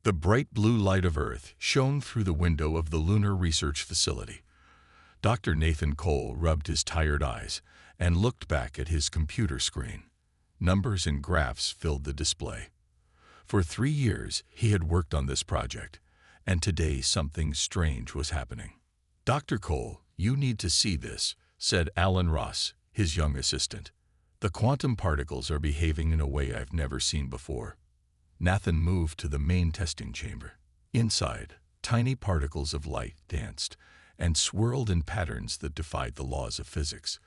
The bright blue light of Earth shone through the window of the Lunar Research Facility. Dr. Nathan Cole rubbed his tired eyes and looked back at his computer screen. Numbers and graphs filled the display. For 3 years, he had worked on this project, and today something strange was happening. "Dr. Cole, you need to see this," said Alan Ross, his young assistant. "The quantum particles are behaving in a way I've never seen before." Nathan moved to the main testing chamber. Inside, tiny particles of light danced and swirled in patterns that defied the laws of physics.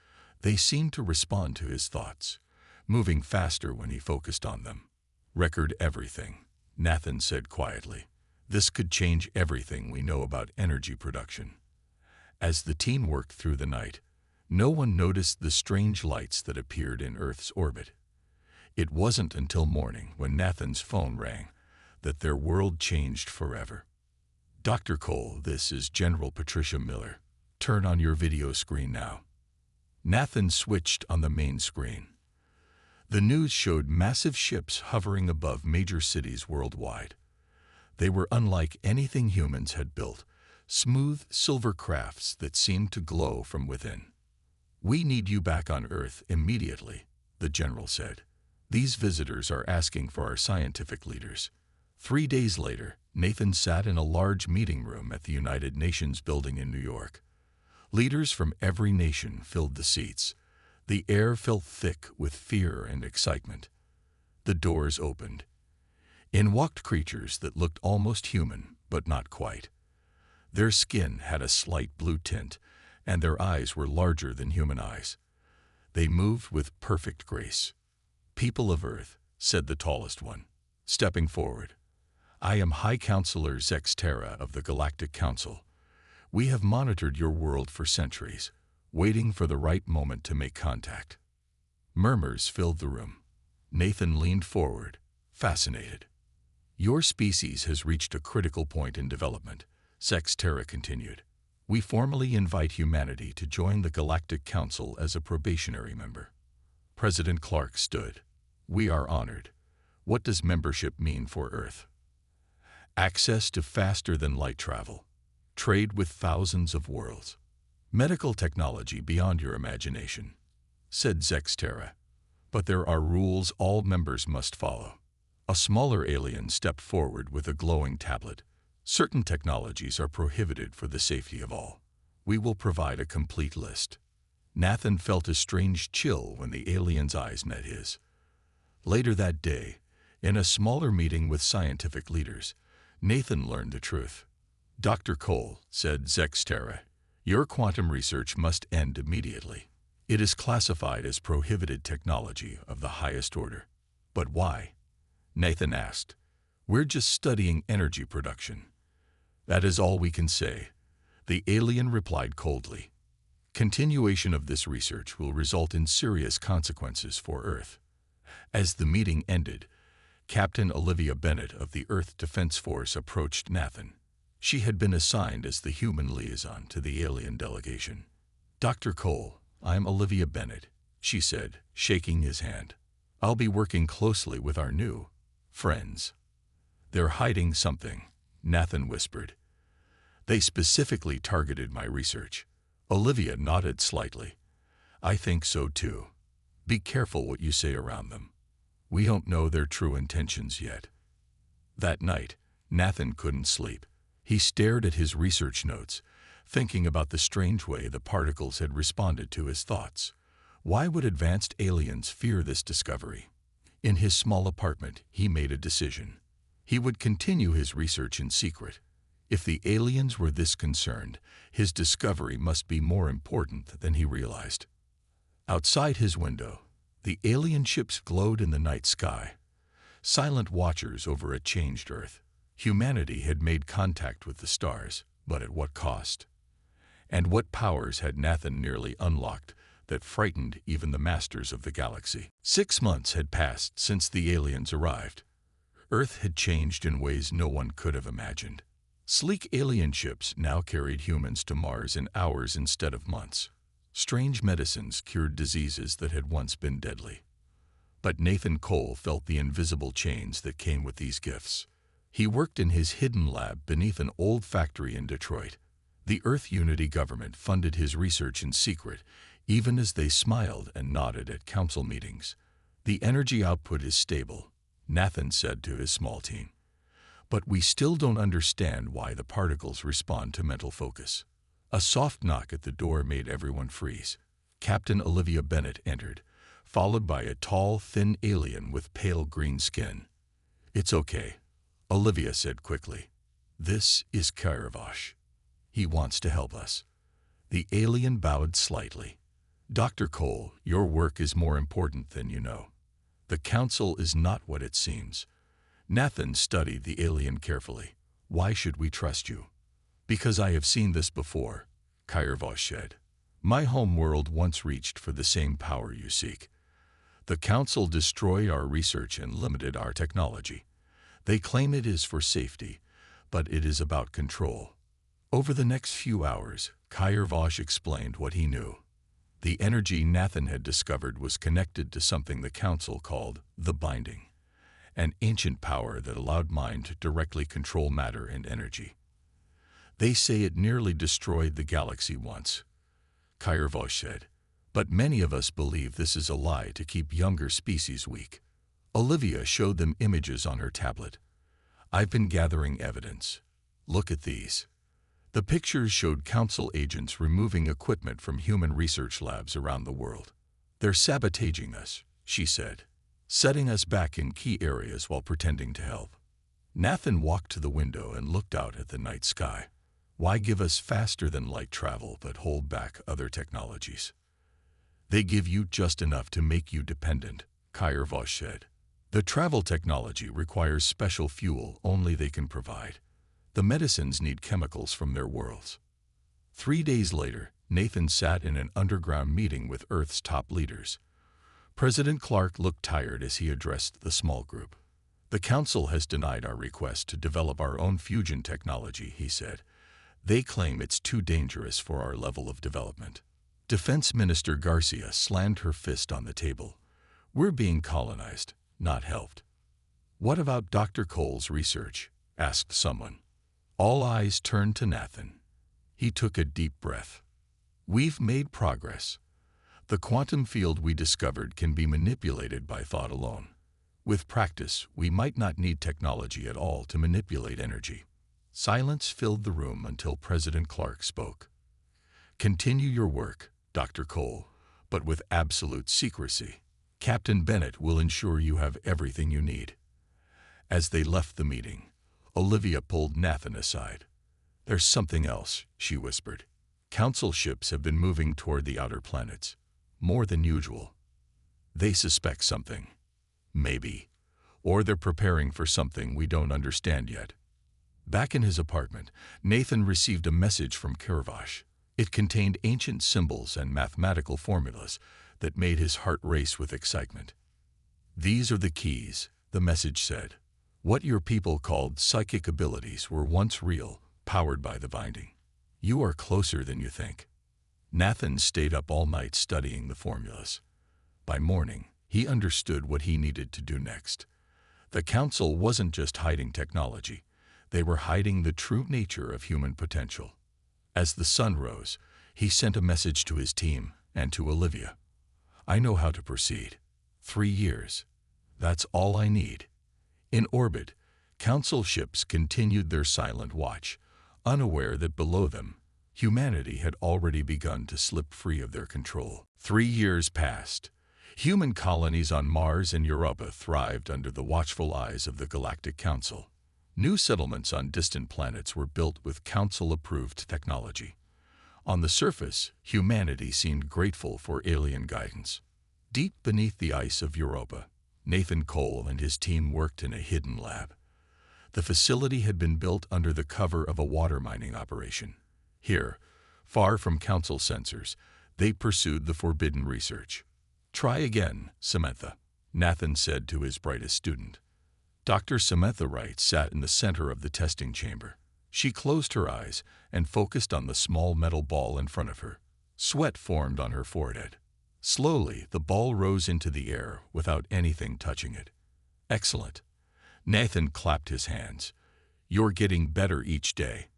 They seemed to respond to his thoughts, moving faster when he focused on them. "Record everything," Nathan said quietly. "This could change everything we know about energy production." As the team worked through the night, no one noticed the strange lights that appeared in Earth's orbit. It wasn't until morning, when Nathan's phone rang, that their world changed forever. "Dr. Cole, this is General Patricia Miller. Turn on your video screen now." Nathan switched on the main screen. The news showed massive ships hovering above major cities worldwide. They were unlike anything humans had built, smooth silver crafts that seemed to glow from within. "We need you back on Earth immediately," the general said. "These visitors are asking for our scientific leaders." 3 days later, Nathan sat in a large meeting room at the United Nations building in New York. Leaders from every nation filled the seats. The air felt thick with fear and excitement. The doors opened. In walked creatures that looked almost human, but not quite. Their skin had a slight blue tint, and their eyes were larger than human eyes. They moved with perfect grace. "People of Earth," said the tallest one, stepping forward. "I am High Counselor Zex Terra of the Galactic Council. We have monitored your world for centuries, waiting for the right moment to make contact." Murmurs filled the room. Nathan leaned forward, fascinated. "Your species has reached a critical point in development," Zex Terra continued. "We formally invite humanity to join the Galactic Council as a probationary member." President Clark stood. "We are honored. What does membership mean for Earth?" "Access to faster-than-light travel. Trade with thousands of worlds. Medical technology beyond your imagination," said Zex Terra. "But there are rules all members must follow." A smaller alien stepped forward with a glowing tablet. "Certain technologies are prohibited for the safety of all. We will provide a complete list." Nathan felt a strange chill when the alien's eyes met his. Later that day, in a smaller meeting with scientific leaders, Nathan learned the truth. "Dr. Cole," said Zex Terra, "your quantum research must end immediately. It is classified as prohibited technology of the highest order." "But why?" Nathan asked. "We're just studying energy production." "That is all we can say," the alien replied coldly. "Continuation of this research will result in serious consequences for Earth." As the meeting ended, Captain Olivia Bennett of the Earth Defense Force approached Nathan. She had been assigned as the human liaison to the alien delegation. "Dr. Cole, I'm Olivia Bennett," she said, shaking his hand. "I'll be working closely with our new friends." "They're hiding something," Nathan whispered. "They specifically targeted my research." Olivia nodded slightly. "I think so too. Be careful what you say around them. We don't know their true intentions yet." That night, Nathan couldn't sleep. He stared at his research notes, thinking about the strange way the particles had responded to his thoughts. Why would advanced aliens fear this discovery? In his small apartment, he made a decision. He would continue his research in secret. If the aliens were this concerned, his discovery must be more important than he realized. Outside his window, the alien ships glowed in the night sky, silent watchers over a changed Earth. Humanity had made contact with the stars, but at what cost? And what powers had Nathan nearly unlocked that frightened even the masters of the galaxy? 6 months had passed since the aliens arrived. Earth had changed in ways no one could have imagined. Sleek alien ships now carried humans to Mars in hours instead of months. Strange medicines cured diseases that had once been deadly. But Nathan Cole felt the invisible chains that came with these gifts. He worked in his hidden lab beneath an old factory in Detroit. The Earth Unity government funded his research in secret, even as they smiled and nodded at council meetings. The energy output is stable, Nathan said to his small team. But we still don't understand why the particles respond to mental focus. A soft knock at the door made everyone freeze. Captain Olivia Bennett entered, followed by a tall, thin alien with pale green skin. "It's okay," Olivia said quickly. "This is Kairavash. He wants to help us." The alien bowed slightly. "Dr. Cole, your work is more important than you know. The council is not what it seems." Nathan studied the alien carefully. "Why should we trust you?" "Because I have seen this before," Kairavash said. "My home world once reached for the same power you seek. The council destroyed our research and limited our technology. They claim it is for safety, but it is about control." Over the next few hours, Kairavash explained what he knew. The energy Nathan had discovered was connected to something the council called the binding, an ancient power that allowed mind to directly control matter and energy. "They say it nearly destroyed the galaxy once," Kairavash said, "but many of us believe this is a lie to keep younger species weak." Olivia showed them images on her tablet. "I've been gathering evidence. Look at these." The pictures showed council agents removing equipment from human research labs around the world. "They're sabotaging us," she said, "setting us back in key areas while pretending to help." Nathan walked to the window and looked out at the night sky. "Why give us faster-than-light travel but hold back other technologies?" "They give you just enough to make you dependent," Kairavash said. "The travel technology requires special fuel only they can provide. The medicines need chemicals from their worlds." 3 days later, Nathan sat in an underground meeting with Earth's top leaders. President Clark looked tired as he addressed the small group. "The council has denied our request to develop our own fusion technology," he said. "They claim it's too dangerous for our level of development." Defense Minister Garcia slammed her fist on the table. "We're being colonized, not helped." "What about Dr. Cole's research?" asked someone. All eyes turned to Nathan. He took a deep breath. "We've made progress. The quantum field we discovered can be manipulated by thought alone. With practice, we might not need technology at all to manipulate energy." Silence filled the room until President Clark spoke. "Continue your work, Dr. Cole, but with absolute secrecy. Captain Bennett will ensure you have everything you need." As they left the meeting, Olivia pulled Nathan aside. "There's something else," she whispered. "Council ships have been moving toward the outer planets, more than usual. They suspect something. Maybe. Or they're preparing for something we don't understand yet." Back in his apartment, Nathan received a message from Kairavash. It contained ancient symbols and mathematical formulas that made his heart race with excitement. "These are the keys," the message said. "What your people called psychic abilities were once real, powered by the binding. You are closer than you think." Nathan stayed up all night studying the formulas. By morning, he understood what he needed to do next. The council wasn't just hiding technology. They were hiding the true nature of human potential. As the sun rose, he sent a message to his team and to Olivia. "I know how to proceed. 3 years. That's all I need." In orbit, council ships continued their silent watch, unaware that below them, humanity had already begun to slip free of their control. 3 years passed. Human colonies on Mars and Europa thrived under the watchful eyes of the Galactic Council. New settlements on distant planets were built with Council-approved technology. On the surface, humanity seemed grateful for alien guidance. Deep beneath the ice of Europa, Nathan Cole and his team worked in a hidden lab. The facility had been built under the cover of a water mining operation. Here, far from Council sensors, they pursued the forbidden research. "Try again, Samantha," Nathan said to his brightest student. Dr. Samantha Wright sat in the center of the testing chamber. She closed her eyes and focused on the small metal ball in front of her. Sweat formed on her forehead. Slowly, the ball rose into the air without anything touching it. "Excellent." Nathan clapped his hands. You're getting better each day.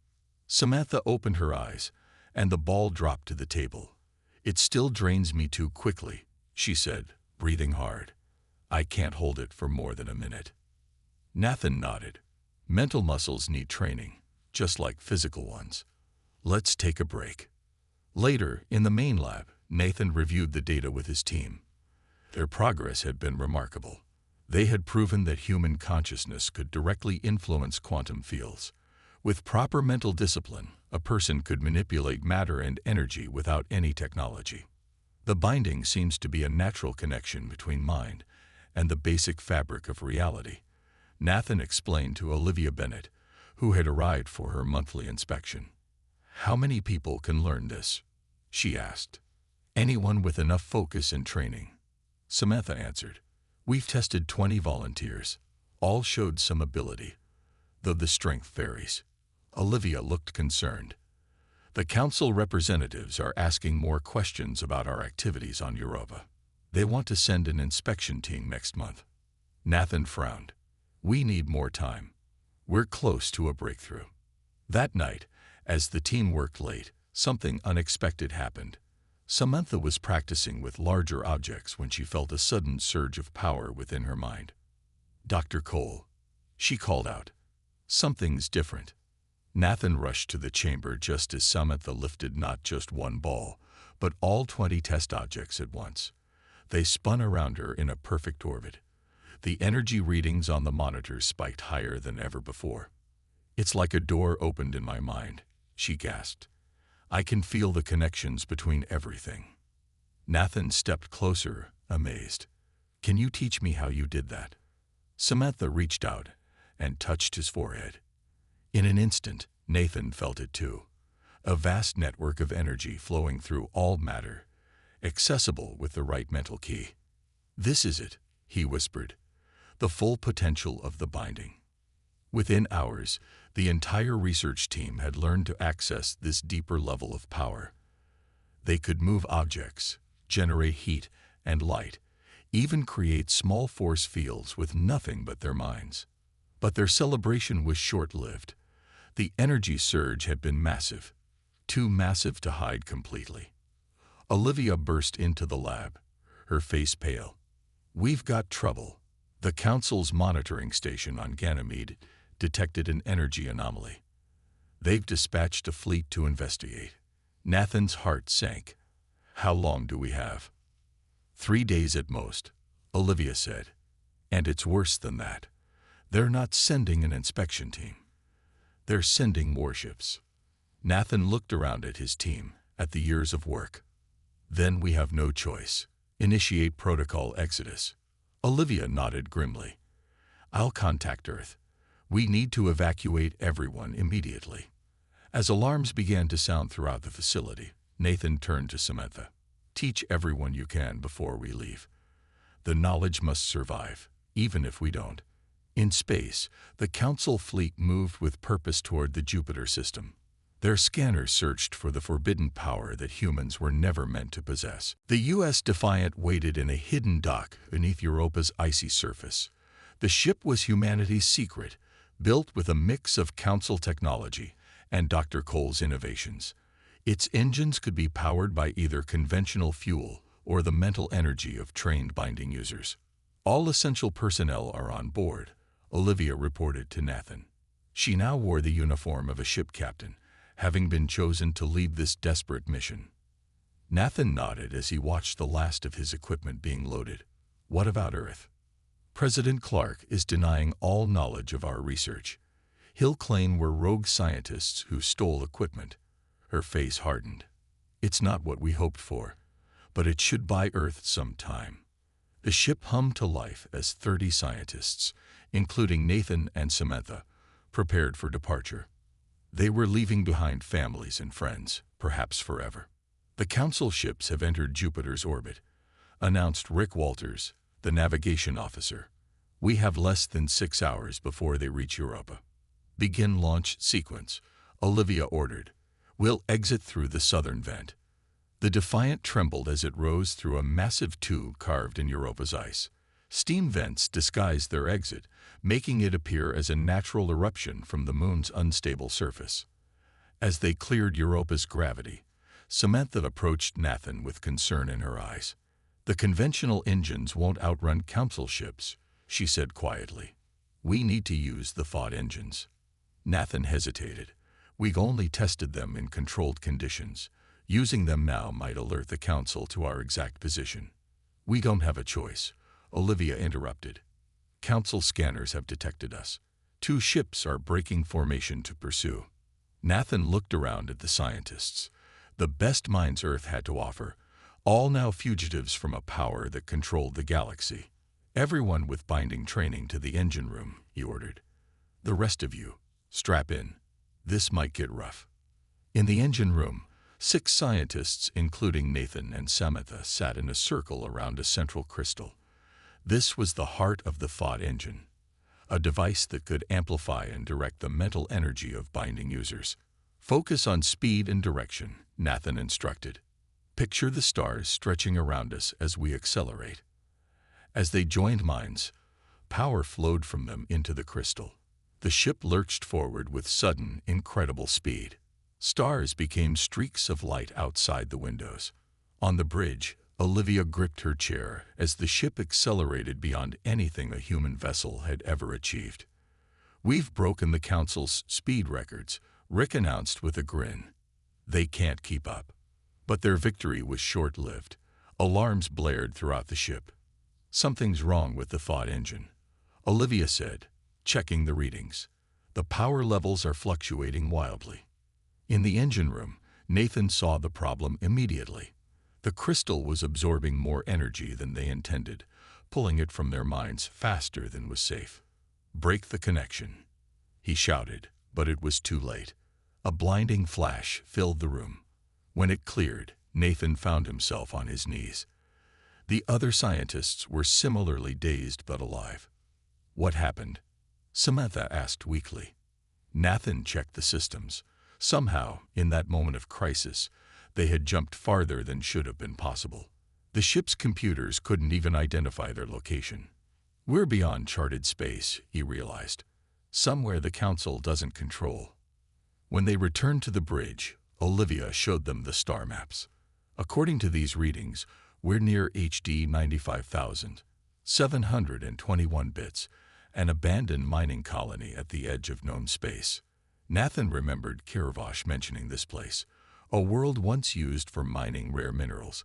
Samantha opened her eyes, and the ball dropped to the table. It still drains me too quickly, she said, breathing hard. I can't hold it for more than a minute. Nathan nodded. Mental muscles need training, just like physical ones. Let's take a break. Later, in the main lab, Nathan reviewed the data with his team. Their progress had been remarkable. They had proven that human consciousness could directly influence quantum fields. With proper mental discipline, a person could manipulate matter and energy without any technology. The binding seems to be a natural connection between mind and the basic fabric of reality, Nathan explained to Olivia Bennett, who had arrived for her monthly inspection. How many people can learn this? She asked. Anyone with enough focus and training. Samantha answered. We've tested 20 volunteers. All showed some ability, though the strength varies. Olivia looked concerned. The council representatives are asking more questions about our activities on Europa. They want to send an inspection team next month. Nathan frowned. We need more time. We're close to a breakthrough. That night, as the team worked late, something unexpected happened. Samantha was practicing with larger objects when she felt a sudden surge of power within her mind. Dr. Cole, she called out. Something's different. Nathan rushed to the chamber just as Samantha lifted not just one ball, but all 20 test objects at once. They spun around her in a perfect orbit. The energy readings on the monitors spiked higher than ever before. It's like a door opened in my mind, she gasped. I can feel the connections between everything. Nathan stepped closer, amazed. Can you teach me how you did that? Samantha reached out and touched his forehead. In an instant, Nathan felt it too. A vast network of energy flowing through all matter, accessible with the right mental key. This is it, he whispered. The full potential of the binding. Within hours, the entire research team had learned to access this deeper level of power. They could move objects, generate heat and light, even create small force fields with nothing but their minds. But their celebration was short-lived. The energy surge had been massive, too massive to hide completely. Olivia burst into the lab, her face pale. We've got trouble. The Council's monitoring station on Ganymede detected an energy anomaly. They've dispatched a fleet to investigate. Nathan's heart sank. How long do we have? 3 days at most, Olivia said. And it's worse than that. They're not sending an inspection team. They're sending warships. Nathan looked around at his team, at the years of work. Then we have no choice. Initiate protocol exodus. Olivia nodded grimly. I'll contact Earth. We need to evacuate everyone immediately. As alarms began to sound throughout the facility, Nathan turned to Samantha. Teach everyone you can before we leave. The knowledge must survive, even if we don't. In space, the Council fleet moved with purpose toward the Jupiter system. Their scanners searched for the forbidden power that humans were never meant to possess. The U.S. Defiant waited in a hidden dock beneath Europa's icy surface. The ship was humanity's secret, built with a mix of Council technology and Dr. Cole's innovations. Its engines could be powered by either conventional fuel or the mental energy of trained binding users. All essential personnel are on board, Olivia reported to Nathan. She now wore the uniform of a ship captain, having been chosen to lead this desperate mission. Nathan nodded as he watched the last of his equipment being loaded. What about Earth? President Clark is denying all knowledge of our research. He'll claim we're rogue scientists who stole equipment. Her face hardened. It's not what we hoped for, but it should buy Earth some time. The ship hummed to life as 30 scientists, including Nathan and Samantha, prepared for departure. They were leaving behind families and friends, perhaps forever. The Council ships have entered Jupiter's orbit, announced Rick Walters, the navigation officer. We have less than 6 hours before they reach Europa. Begin launch sequence, Olivia ordered. We'll exit through the southern vent. The Defiant trembled as it rose through a massive tube carved in Europa's ice. Steam vents disguised their exit, making it appear as a natural eruption from the moon's unstable surface. As they cleared Europa's gravity, Samantha approached Nathan with concern in her eyes. "The conventional engines won't outrun council ships," she said quietly. "We need to use the thought engines." Nathan hesitated. "We've only tested them in controlled conditions. Using them now might alert the council to our exact position." "We don't have a choice," Olivia interrupted. "Council scanners have detected us. 2 ships are breaking formation to pursue." Nathan looked around at the scientists, the best minds Earth had to offer, all now fugitives from a power that controlled the galaxy. "Everyone with binding training to the engine room," he ordered. "The rest of you, strap in. This might get rough." In the engine room, 6 scientists, including Nathan and Samantha, sat in a circle around a central crystal. This was the heart of the thought engine, a device that could amplify and direct the mental energy of binding users. "Focus on speed and direction," Nathan instructed. "Picture the stars stretching around us as we accelerate." As they joined minds, power flowed from them into the crystal. The ship lurched forward with sudden, incredible speed. Stars became streaks of light outside the windows. On the bridge, Olivia gripped her chair as the ship accelerated beyond anything a human vessel had ever achieved. "We've broken the Council's speed records," Rick announced with a grin. "They can't keep up." But their victory was short-lived. Alarms blared throughout the ship. "Something's wrong with the thought engine," Olivia said, checking the readings. "The power levels are fluctuating wildly." In the engine room, Nathan saw the problem immediately. The crystal was absorbing more energy than they intended, pulling it from their minds faster than was safe. "Break the connection," he shouted, but it was too late. A blinding flash filled the room. When it cleared, Nathan found himself on his knees. The other scientists were similarly dazed but alive. "What happened?" Samantha asked weakly. Nathan checked the systems. Somehow, in that moment of crisis, they had jumped farther than should have been possible. The ship's computers couldn't even identify their location. "We're beyond charted space," he realized. "Somewhere the Council doesn't control." When they returned to the bridge, Olivia showed them the star maps. "According to these readings, we're near HD 95,721 bits, an abandoned mining colony at the edge of known space." Nathan remembered Kiravosh mentioning this place, a world once used for mining rare minerals,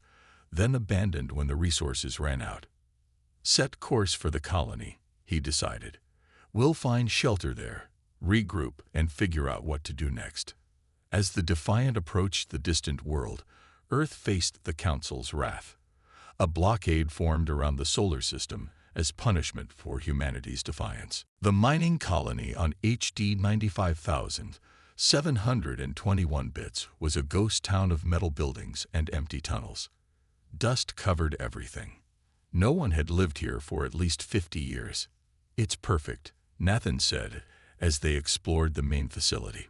then abandoned when the resources ran out. "Set course for the colony," he decided. "We'll find shelter there, regroup, and figure out what to do next." As the Defiant approached the distant world, Earth faced the Council's wrath. A blockade formed around the solar system as punishment for humanity's defiance. The mining colony on HD 95,721 bits was a ghost town of metal buildings and empty tunnels. Dust covered everything. No one had lived here for at least 50 years. "It's perfect," Nathan said as they explored the main facility.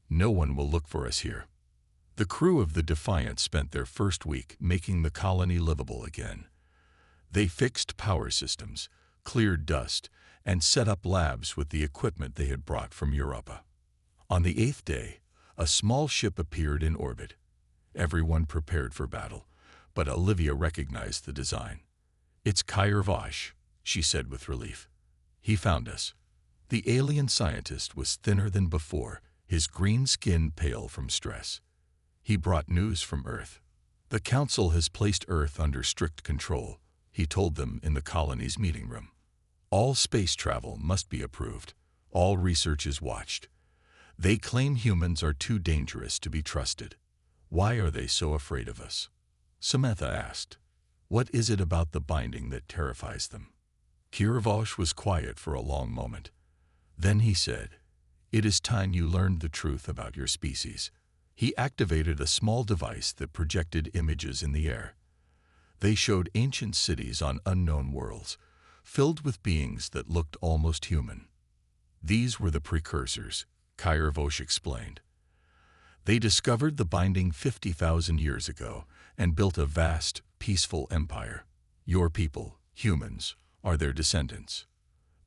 "No one will look for us here." The crew of the Defiant spent their first week making the colony livable again. They fixed power systems, cleared dust, and set up labs with the equipment they had brought from Europa. On the 8th day, a small ship appeared in orbit. Everyone prepared for battle, but Olivia recognized the design. "It's Kiravosh," she said with relief. "He found us." The alien scientist was thinner than before, his green skin pale from stress. He brought news from Earth. "The Council has placed Earth under strict control," he told them in the colony's meeting room. "All space travel must be approved. All research is watched. They claim humans are too dangerous to be trusted." "Why are they so afraid of us?" Samantha asked. "What is it about the binding that terrifies them?" Kiravosh was quiet for a long moment. Then he said, "It is time you learned the truth about your species." He activated a small device that projected images in the air. They showed ancient cities on unknown worlds, filled with beings that looked almost human. "These were the precursors," Kiravosh explained. "They discovered the binding 50,000 years ago and built a vast, peaceful empire. Your people, humans, are their descendants.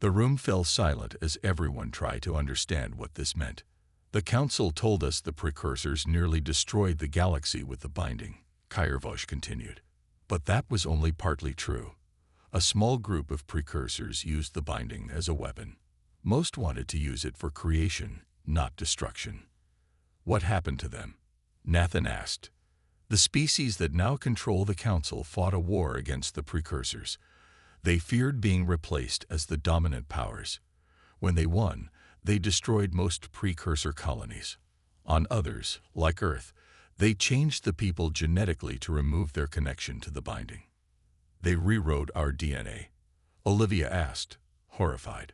The room fell silent as everyone tried to understand what this meant. The council told us the precursors nearly destroyed the galaxy with the binding, Kyrvosh continued. But that was only partly true. A small group of precursors used the binding as a weapon. Most wanted to use it for creation, not destruction. What happened to them? Nathan asked. The species that now control the council fought a war against the precursors. They feared being replaced as the dominant powers. When they won, they destroyed most precursor colonies. On others, like Earth, they changed the people genetically to remove their connection to the binding. They rewrote our DNA. Olivia asked, horrified.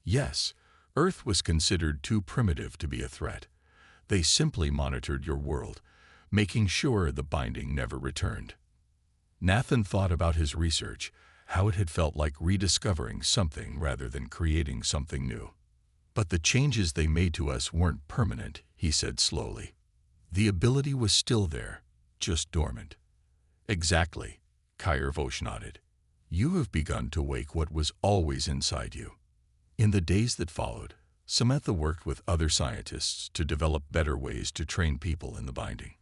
Yes, Earth was considered too primitive to be a threat. They simply monitored your world, making sure the binding never returned. Nathan thought about his research, how it had felt like rediscovering something rather than creating something new. But the changes they made to us weren't permanent, he said slowly. The ability was still there, just dormant. Exactly, Kyrvosh nodded. You have begun to wake what was always inside you. In the days that followed, Samantha worked with other scientists to develop better ways to train people in the binding.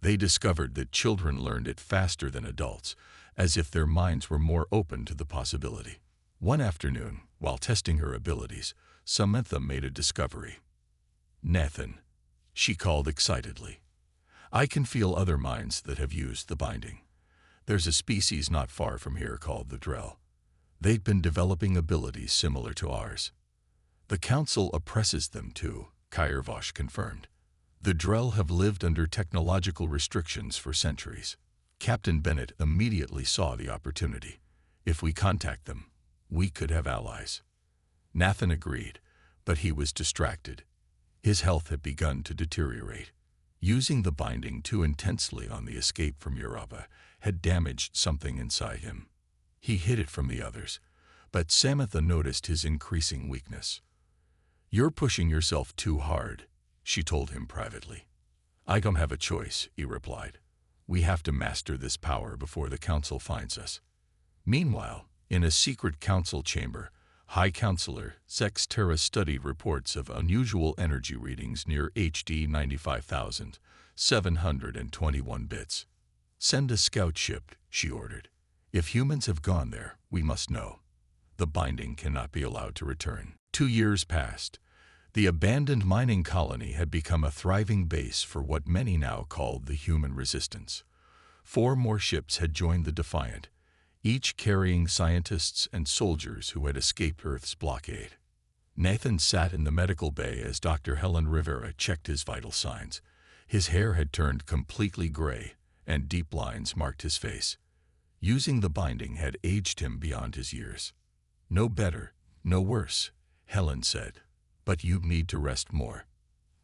They discovered that children learned it faster than adults, as if their minds were more open to the possibility. One afternoon, while testing her abilities, Samantha made a discovery. Nathan, she called excitedly. I can feel other minds that have used the binding. There's a species not far from here called the Drell. They've been developing abilities similar to ours. The Council oppresses them too, Kyrvosh confirmed. The Drell have lived under technological restrictions for centuries. Captain Bennett immediately saw the opportunity. If we contact them, we could have allies. Nathan agreed, but he was distracted. His health had begun to deteriorate. Using the binding too intensely on the escape from Europa had damaged something inside him. He hid it from the others, but Samantha noticed his increasing weakness. You're pushing yourself too hard, she told him privately. I don't have a choice, he replied. We have to master this power before the council finds us. Meanwhile, in a secret council chamber, High Counselor Zex Terra studied reports of unusual energy readings near HD 95,721 bits. Send a scout ship, she ordered. If humans have gone there, we must know. The binding cannot be allowed to return. 2 years passed. The abandoned mining colony had become a thriving base for what many now called the human resistance. 4 more ships had joined the Defiant, each carrying scientists and soldiers who had escaped Earth's blockade. Nathan sat in the medical bay as Dr. Helen Rivera checked his vital signs. His hair had turned completely gray, and deep lines marked his face. Using the binding had aged him beyond his years. No better, no worse, Helen said. But you need to rest more.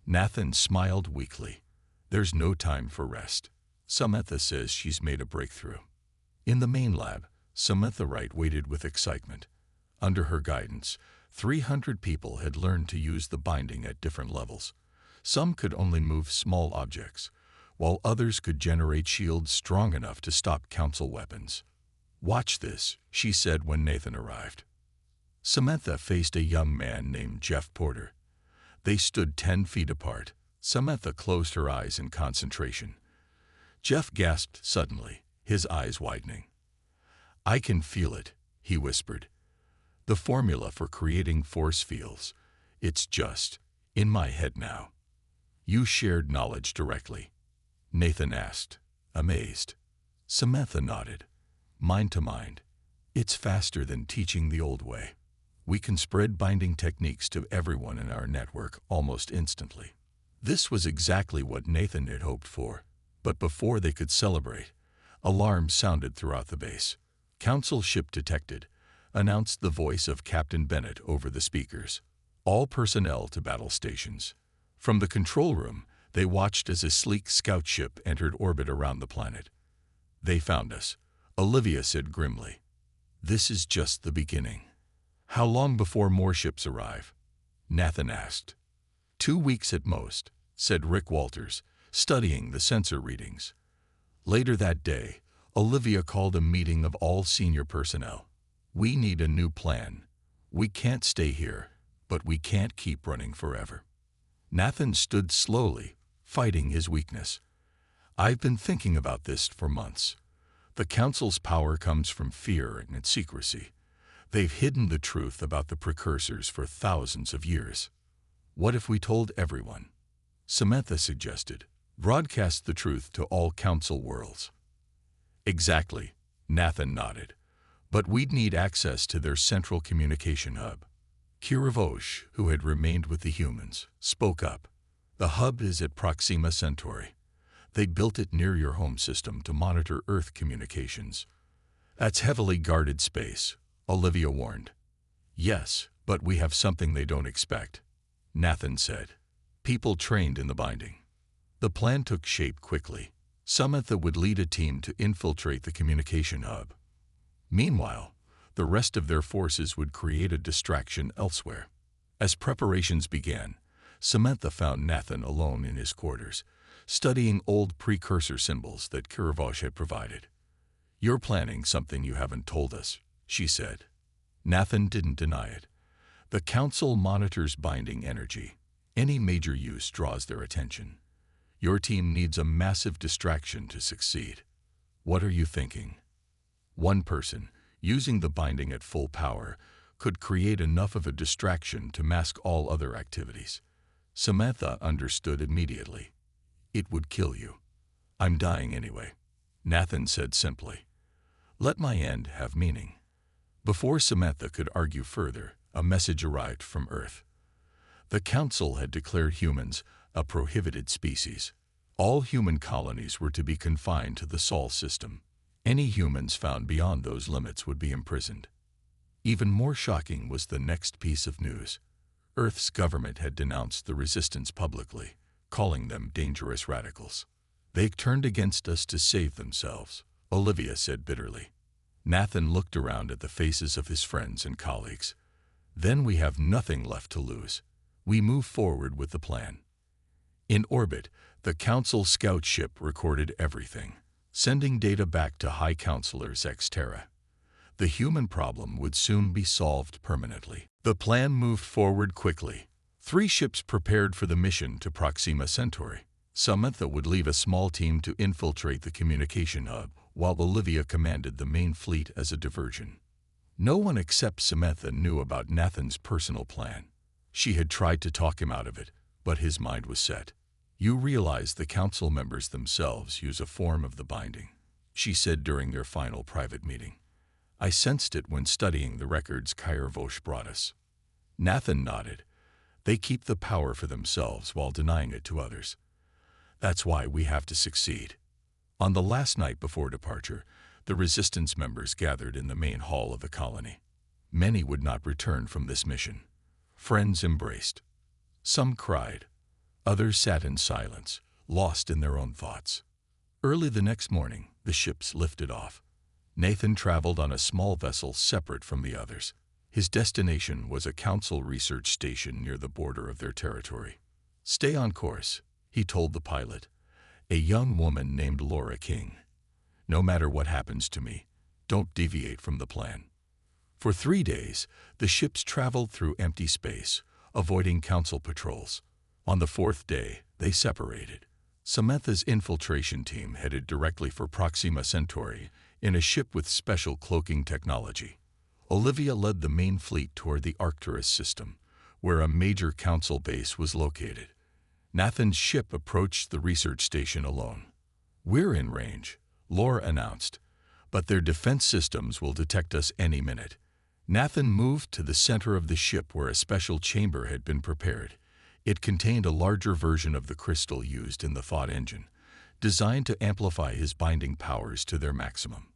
Nathan smiled weakly. There's no time for rest. Samantha says she's made a breakthrough. In the main lab, Samantha Wright waited with excitement. Under her guidance, 300 people had learned to use the binding at different levels. Some could only move small objects, while others could generate shields strong enough to stop council weapons. Watch this, she said when Nathan arrived. Samantha faced a young man named Jeff Porter. They stood 10 feet apart. Samantha closed her eyes in concentration. Jeff gasped suddenly, his eyes widening. I can feel it, he whispered. The formula for creating force fields. It's just in my head now. You shared knowledge directly? Nathan asked, amazed. Samantha nodded. Mind to mind. It's faster than teaching the old way. We can spread binding techniques to everyone in our network almost instantly. This was exactly what Nathan had hoped for. But before they could celebrate, alarms sounded throughout the base. Council ship detected, announced the voice of Captain Bennett over the speakers. All personnel to battle stations. From the control room, they watched as a sleek scout ship entered orbit around the planet. They found us, Olivia said grimly. This is just the beginning. How long before more ships arrive? Nathan asked. 2 weeks at most, said Rick Walters, studying the sensor readings. Later that day, Olivia called a meeting of all senior personnel. We need a new plan. We can't stay here, but we can't keep running forever. Nathan stood slowly, fighting his weakness. I've been thinking about this for months. The Council's power comes from fear and secrecy. They've hidden the truth about the precursors for thousands of years. What if we told everyone? Samantha suggested. Broadcast the truth to all Council worlds. Exactly, Nathan nodded. But we'd need access to their central communication hub. Kiravosh, who had remained with the humans, spoke up. The hub is at Proxima Centauri. They built it near your home system to monitor Earth communications. That's heavily guarded space, Olivia warned. Yes, but we have something they don't expect, Nathan said. People trained in the binding. The plan took shape quickly. Samantha would lead a team to infiltrate the communication hub. Meanwhile, the rest of their forces would create a distraction elsewhere. As preparations began, Samantha found Nathan alone in his quarters, studying old precursor symbols that Kiravosh had provided. You're planning something you haven't told us, she said. Nathan didn't deny it. The Council monitors binding energy. Any major use draws their attention. Your team needs a massive distraction to succeed. What are you thinking? One person, using the binding at full power, could create enough of a distraction to mask all other activities. Samantha understood immediately. It would kill you. I'm dying anyway, Nathan said simply. Let my end have meaning. Before Samantha could argue further, a message arrived from Earth. The Council had declared humans a prohibited species. All human colonies were to be confined to the Sol system. Any humans found beyond those limits would be imprisoned. Even more shocking was the next piece of news. Earth's government had denounced the resistance publicly, calling them dangerous radicals. They turned against us to save themselves, Olivia said bitterly. Nathan looked around at the faces of his friends and colleagues. Then we have nothing left to lose. We move forward with the plan. In orbit, the Council scout ship recorded everything, sending data back to High Counselors X-Terra. The human problem would soon be solved permanently. The plan moved forward quickly. 3 ships prepared for the mission to Proxima Centauri. Samantha would leave a small team to infiltrate the communication hub, while Olivia commanded the main fleet as a diversion. No one except Samantha knew about Nathan's personal plan. She had tried to talk him out of it, but his mind was set. You realize the Council members themselves use a form of the binding, she said during their final private meeting. I sensed it when studying the records Kiravosh brought us. Nathan nodded. They keep the power for themselves while denying it to others. That's why we have to succeed. On the last night before departure, the resistance members gathered in the main hall of the colony. Many would not return from this mission. Friends embraced. Some cried. Others sat in silence, lost in their own thoughts. Early the next morning, the ships lifted off. Nathan traveled on a small vessel separate from the others. His destination was a Council research station near the border of their territory. Stay on course, he told the pilot, a young woman named Laura King. No matter what happens to me, don't deviate from the plan. For 3 days, the ships traveled through empty space, avoiding Council patrols. On the 4th day, they separated. Samantha's infiltration team headed directly for Proxima Centauri in a ship with special cloaking technology. Olivia led the main fleet toward the Arcturus system, where a major Council base was located. Nathan's ship approached the research station alone. We're in range, Laura announced, but their defense systems will detect us any minute. Nathan moved to the center of the ship where a special chamber had been prepared. It contained a larger version of the crystal used in the thought engine, designed to amplify his binding powers to their maximum.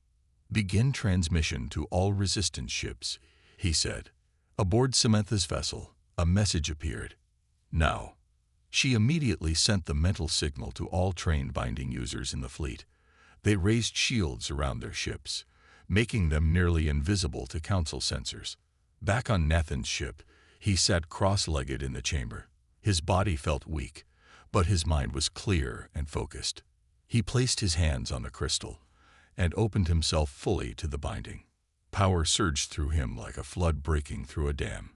Begin transmission to all resistance ships, he said. Aboard Samantha's vessel, a message appeared. Now. She immediately sent the mental signal to all trained binding users in the fleet. They raised shields around their ships, making them nearly invisible to Council sensors. Back on Nathan's ship, he sat cross-legged in the chamber. His body felt weak, but his mind was clear and focused. He placed his hands on the crystal and opened himself fully to the binding. Power surged through him like a flood breaking through a dam.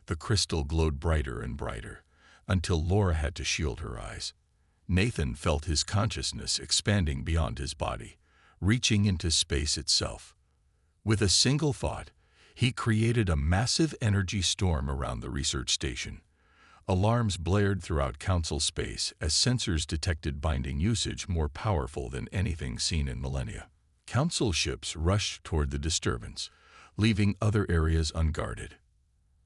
The crystal glowed brighter and brighter, until Laura had to shield her eyes. Nathan felt his consciousness expanding beyond his body, reaching into space itself. With a single thought, he created a massive energy storm around the research station. Alarms blared throughout Council space as sensors detected binding usage more powerful than anything seen in millennia. Council ships rushed toward the disturbance, leaving other areas unguarded.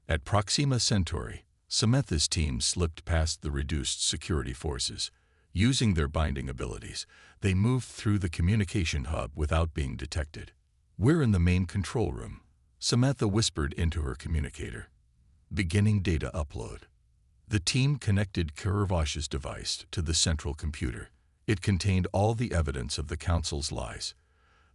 At Proxima Centauri, Samantha's team slipped past the reduced security forces. Using their binding abilities, they moved through the communication hub without being detected. "We're in the main control room," Samantha whispered into her communicator. "Beginning data upload." The team connected Kiravosh's device to the central computer. It contained all the evidence of the Council's lies.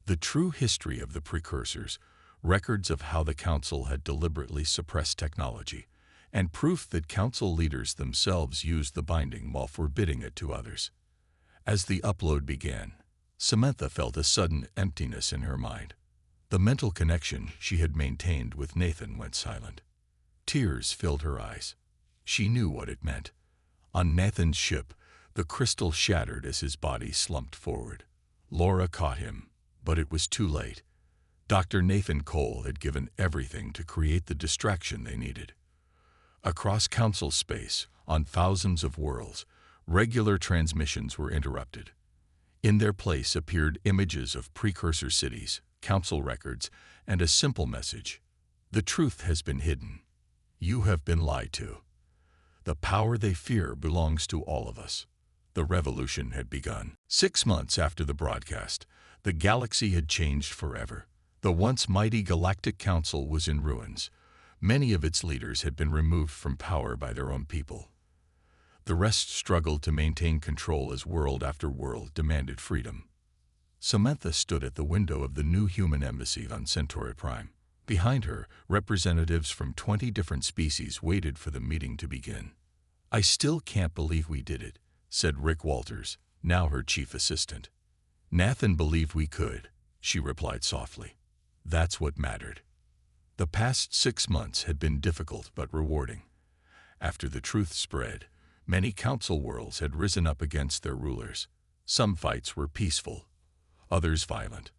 The true history of the precursors, records of how the Council had deliberately suppressed technology, and proof that Council leaders themselves used the binding while forbidding it to others. As the upload began, Samantha felt a sudden emptiness in her mind. The mental connection she had maintained with Nathan went silent. Tears filled her eyes. She knew what it meant. On Nathan's ship, the crystal shattered as his body slumped forward. Laura caught him, but it was too late. Dr. Nathan Cole had given everything to create the distraction they needed. Across Council space, on thousands of worlds, regular transmissions were interrupted. In their place appeared images of precursor cities, Council records, and a simple message: "The truth has been hidden. You have been lied to. The power they fear belongs to all of us." The revolution had begun. 6 months after the broadcast, the galaxy had changed forever. The once mighty Galactic Council was in ruins. Many of its leaders had been removed from power by their own people. The rest struggled to maintain control as world after world demanded freedom. Samantha stood at the window of the new human embassy on Centauri Prime. Behind her, representatives from 20 different species waited for the meeting to begin. "I still can't believe we did it," said Rick Walters, now her chief assistant. "Nathan believed we could," she replied softly. "That's what mattered." The past 6 months had been difficult but rewarding. After the truth spread, many Council worlds had risen up against their rulers. Some fights were peaceful, others violent.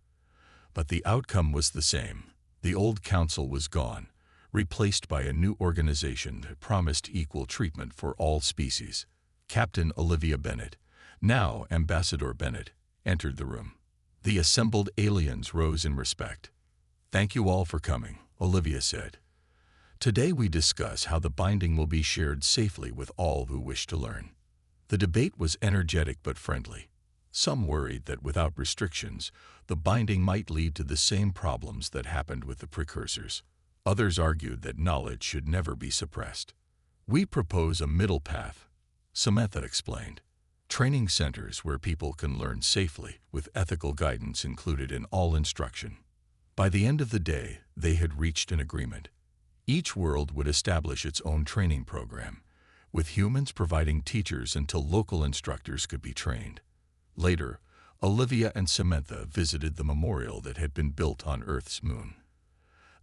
But the outcome was the same. The old Council was gone, replaced by a new organization that promised equal treatment for all species. Captain Olivia Bennett, now Ambassador Bennett, entered the room. The assembled aliens rose in respect. "Thank you all for coming," Olivia said. "Today we discuss how the binding will be shared safely with all who wish to learn." The debate was energetic but friendly. Some worried that without restrictions, the binding might lead to the same problems that happened with the precursors. Others argued that knowledge should never be suppressed. "We propose a middle path," Samantha explained. "Training centers where people can learn safely, with ethical guidance included in all instruction." By the end of the day, they had reached an agreement. Each world would establish its own training program, with humans providing teachers until local instructors could be trained. Later, Olivia and Samantha visited the memorial that had been built on Earth's moon.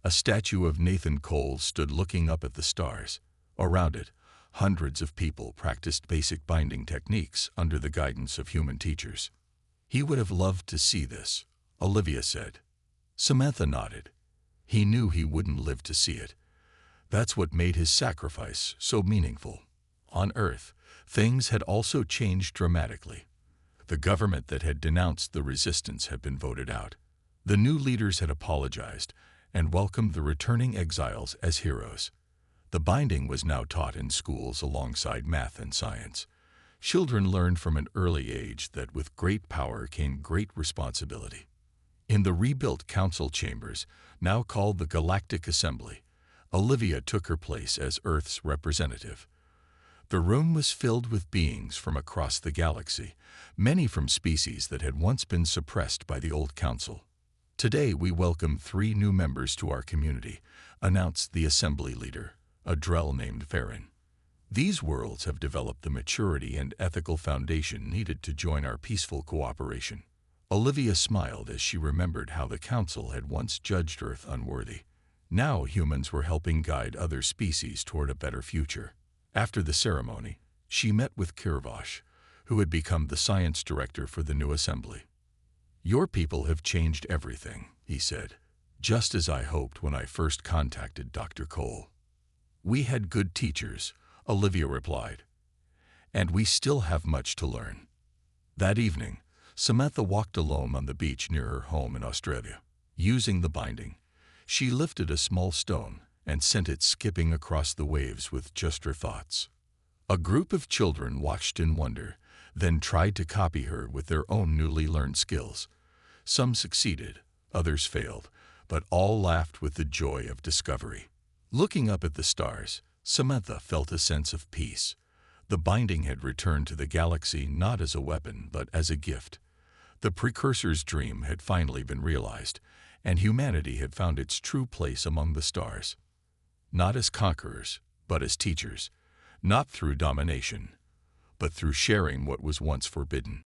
A statue of Nathan Cole stood looking up at the stars. Around it, hundreds of people practiced basic binding techniques under the guidance of human teachers. "He would have loved to see this," Olivia said. Samantha nodded. He knew he wouldn't live to see it. That's what made his sacrifice so meaningful. On Earth, things had also changed dramatically. The government that had denounced the resistance had been voted out. The new leaders had apologized and welcomed the returning exiles as heroes. The binding was now taught in schools alongside math and science. Children learned from an early age that with great power came great responsibility. In the rebuilt council chambers, now called the Galactic Assembly, Olivia took her place as Earth's representative. The room was filled with beings from across the galaxy, many from species that had once been suppressed by the old council. "Today we welcome 3 new members to our community," announced the assembly leader, a Drell named Farron. "These worlds have developed the maturity and ethical foundation needed to join our peaceful cooperation." Olivia smiled as she remembered how the Council had once judged Earth unworthy. Now humans were helping guide other species toward a better future. After the ceremony, she met with Kirvosh, who had become the science director for the new assembly. "Your people have changed everything," he said, "just as I hoped when I first contacted Dr. Cole." "We had good teachers," Olivia replied, "and we still have much to learn." That evening, Samantha walked alone on the beach near her home in Australia. Using the binding, she lifted a small stone and sent it skipping across the waves with just her thoughts. A group of children watched in wonder, then tried to copy her with their own newly learned skills. Some succeeded, others failed, but all laughed with the joy of discovery. Looking up at the stars, Samantha felt a sense of peace. The binding had returned to the galaxy not as a weapon, but as a gift. The precursor's dream had finally been realized, and humanity had found its true place among the stars. Not as conquerors, but as teachers. Not through domination, but through sharing what was once forbidden.